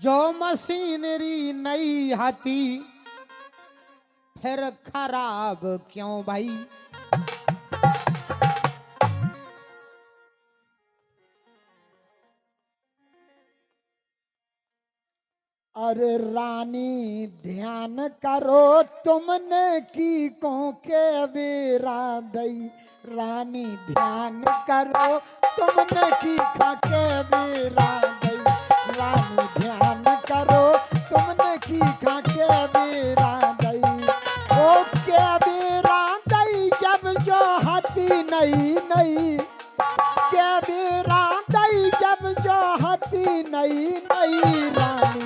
जो मशीनरी नई हाथी फिर खराब क्यों भाई। अरे रानी ध्यान करो तुमने की को के बेरा दई। रानी ध्यान करो तुमने की खाके बेरा दई। रानी ध्यान करो तुमने की खाके बेरा दई। ओ के बेरा दई जब जो हाथी नहीं नहीं। के बेरा दई जब जो हाथी नहीं नहीं। रानी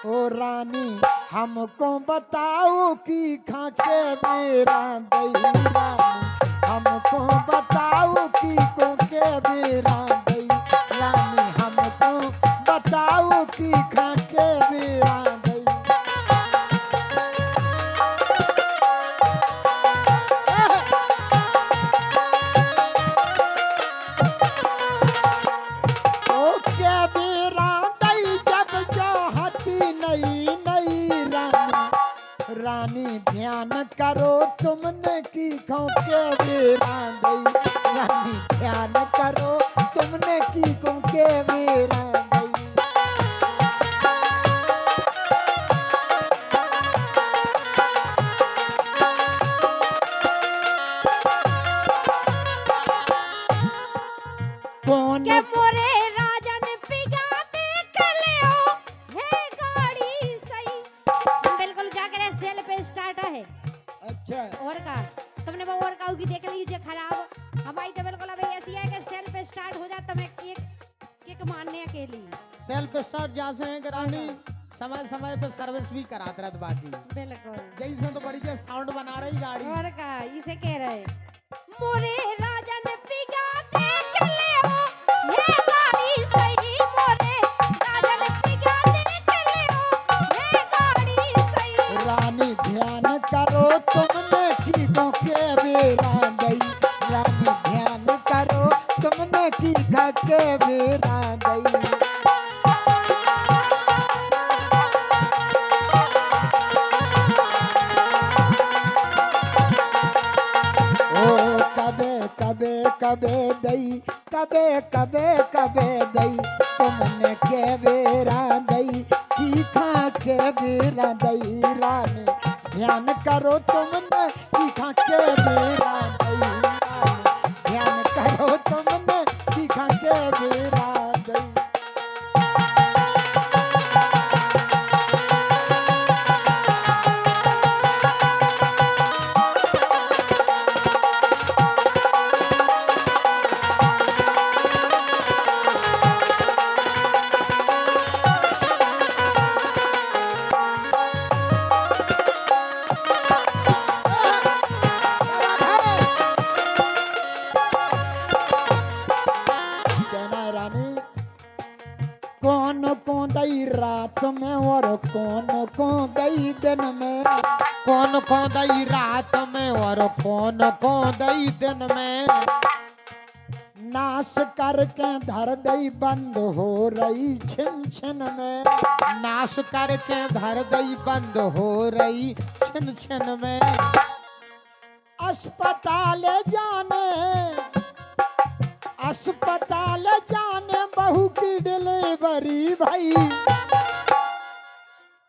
ओ रानी हमको बताओ कि खाके बेरा दई। रानी हमको बताओ कि को के बेरा दई। रानी हमको बताओ कि खाके बेरा दई। ओ के बेरा दई जब जो हाथी नहीं नहीं। रानी रानी ध्यान करो तुमने की खो के बेरा दई। रानी ध्यान करो तुमने की को के बेरा दई। कौन के मोरे राजन पिगाते कलियो है गाड़ी सही। बिल्कुल जाकर सेल पे स्टार्ट है। अच्छा और का तुमने वो और काऊ की देख लीजिए खराब हमारी तो बिल्कुल अभी ऐसी है कि सेल पे स्टार्ट हो जाता मैं एक किक मारने के लिए। सेल्फ स्टार्ट जहाँ से है कि रानी समय समय पे सर्विस भी करात रहत बाटी। बिल्कुल जैसे तो बड़ी के साउंड बना रही गाड़ी। और का इसे कह रहे मोरे राजन पिगाते कलियो है गाड़ी सही। मोरे राजन पिगाते कलियो है गाड़ी सही। रानी ध्यान करो तुमने की को के बेरा दई। रानी ध्यान करो तुमने की खा के बेरा दई। ओ कबे कबे कबे दई। कबे कबे कबे दई तुमने के बेरा दई। की खा के बेरा दई। रानी ध्यान करो तुमने की खा के बेरा दई। रानी ध्यान करो तुमने की खा के बेरा दई। कहना रानी कौन कौन दई रात में और कौन कौन दई दिन में। कौन कौन दई रात में और कौन कौन दई दिन में। नाश करके धर दई बंद हो रही छिन छिन में। नाश करके धर दई बंद हो रही छिन छिन में। अस्पताल जाने अस्पताल जाने बहू की डिलीवरी भाई।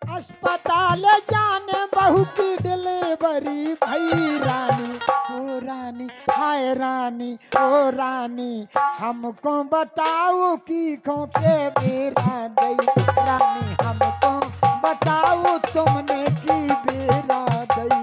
अस्पताल जाने बहू की डिलीवरी भाई। रानी ओ रानी हाय रानी ओ रानी हमको बताओ की खो के बेरा दई। रानी हमको बताओ तुमने की बेरा दई।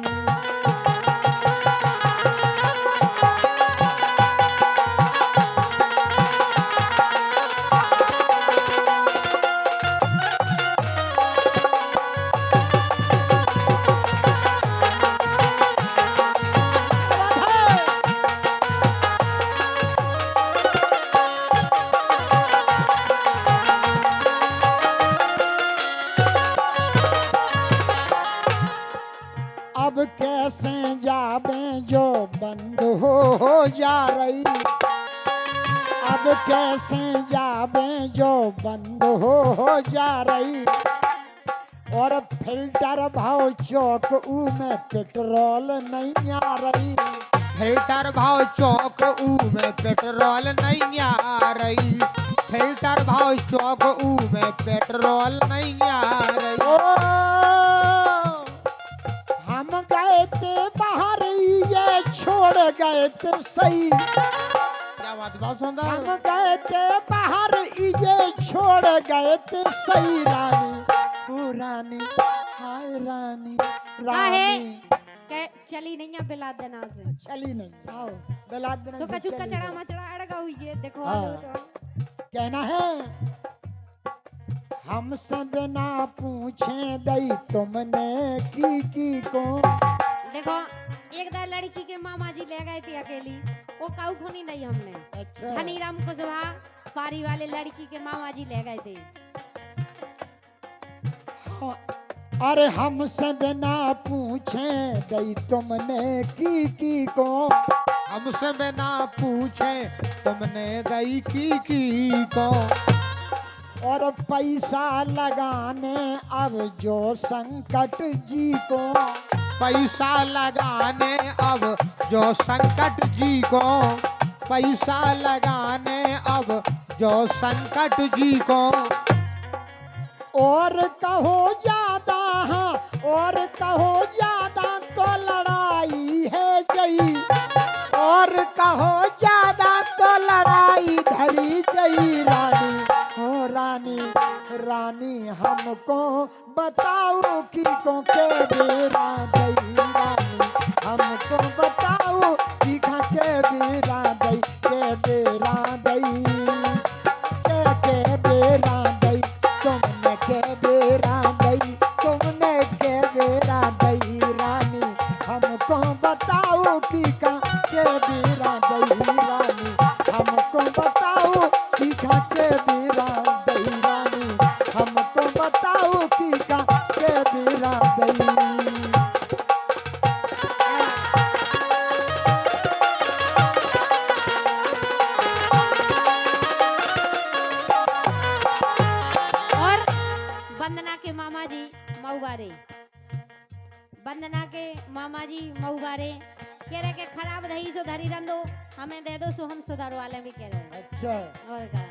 अब कैसे जावे जो बंद हो जा रही। अब कैसे जावे जो बंद हो जा रही और फिल्टर भाव चौक ऊ में पेट्रोल नहीं आ रही। फिल्टर भाव चौक ऊ में पेट्रोल नहीं आ रही। फिल्टर भाव चौक ऊ में पेट्रोल नहीं आ रही। ओ हम गए थे बाहर ये छोड़ गए थे सही। क्या बात, बहुत सुंदर। हम गए थे बाहर ये छोड़ गए थे सही। रानी ओ रानी हाय रानी रानी चली नहीं है बिला देना से चली नहीं आओ बेलाद देने सुका से चुका चली चढ़ा नहीं। मचड़ा अड़गा हुई है देखो हाँ। आलो तो कहना है हमसे बिना पूछे दई तुमने की को। देखो एक दा लड़की के मामा जी ले गए थे अकेली, वो काऊ खोनी नहीं हमने अच्छा हनीराम कुशवाहा पारी वाले लड़की के मामा जी ले गए थे। हाँ, अरे हमसे बिना पूछे दई तुमने की को। हमसे बिना पूछे तुमने दई की को। और पैसा लगाने अब जो संकट जी को। पैसा लगाने अब जो संकट जी को। पैसा लगाने अब जो संकट जी को। और कहो ज्यादा हाँ और कहो ज्यादा तो लड़ाई है जई। और कहो ज्यादा तो लड़ाई धरी जई। रानी ओ रानी रानी हमको बताओ की को के बेरा दई। रानी हमको बताओ की खा के बेरा दई के बेरा दई के बेरा दई तुमने के बेरा दई तुमने के बेरा दई। रानी हमको बताओ की का के बेरा दई। रानी हमको बताओ की का के बेरा दई। रानी हमको बताओ की का के बेरा दई। और वंदना के मामा जी मऊबारे, वंदना के मामा जी मऊबारे कह रहे के खराब दही सो धरी रंदो हमें दे दो सो हम सुधार वाले भी कह रहे हैं। अच्छा और का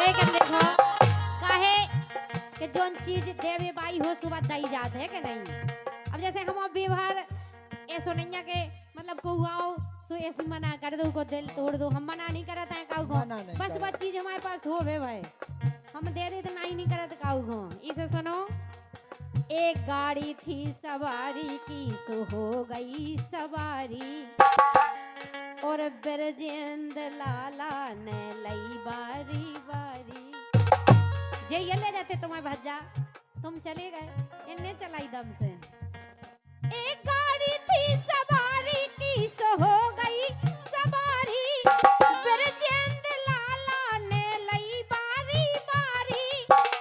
लेकिन देखो काहे कि जोन चीज देवे बाई हो सुबह दई जात है कि नहीं। अब जैसे हम अब व्यवहार ऐसो नहीं है कि मतलब को आओ सो ऐसी मना कर दो को दिल तोड़ दो, हम मना नहीं करत है काऊ को मना नहीं बस करत। वो चीज हमारे पास हो वे भाई हम दे दे तो नहीं करत काऊ को। इसे सुनो एक गाड़ी थी सवारी की सो हो गई सवारी और ब्रजेंद्र लाला ने लई बारी बारी। जे ये ले जाते तुम्हें भज्जा तुम चले गए इन्हें चलाई दम से। एक गाड़ी थी सवारी की सो हो गई सवारी ब्रजेंद्र लाला ने लई बारी बारी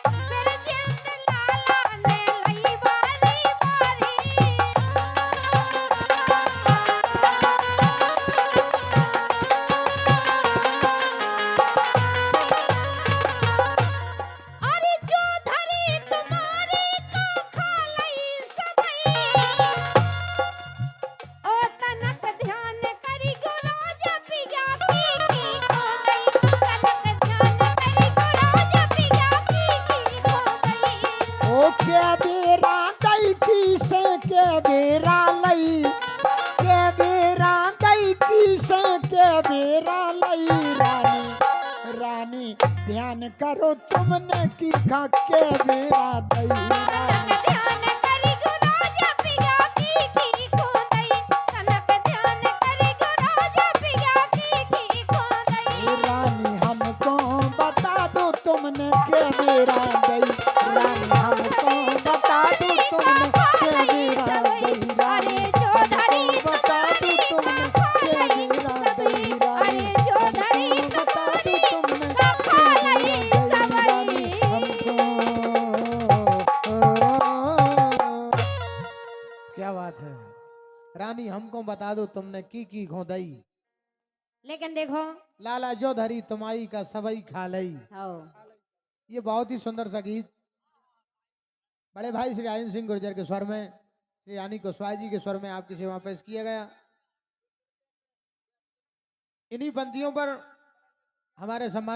ब्रजेंद्र लाला ने लई बारी बारी। अरे जो धरी तुम्हारी का खालई सबई ओ तनक ध्यान करी गुरु जपी जाती की खो गई तनक ध्यान करी गुरु जपी जाती की खो गई। ओ के बेरा दई की से के बेरा लई के बेरा दई की से के बेरा लई। रानी रानी ध्यान करो तुमने की खा के बेरा दई। रानी ध्यान बेरा दई रानी हमको बता दो तुमने के बेरा दई रानी हमको बता दो तुमने के बेरा दई रानी हमको बता दो तुमने के बेरा दई रानी हमको क्या बात है रानी हमको बता दो तुमने की खोदई लेकिन देखो लाला जो धरी तुम्हारी का सबई खा लई। आओ ये बहुत ही सुंदर सा गीत बड़े भाई श्री राजेंद्र सिंह गुर्जर के स्वर में श्री रानी कुशवाहा जी के स्वर में आपकी सेवा पेश किया गया। इन्हीं पंक्तियों पर हमारे सम्मान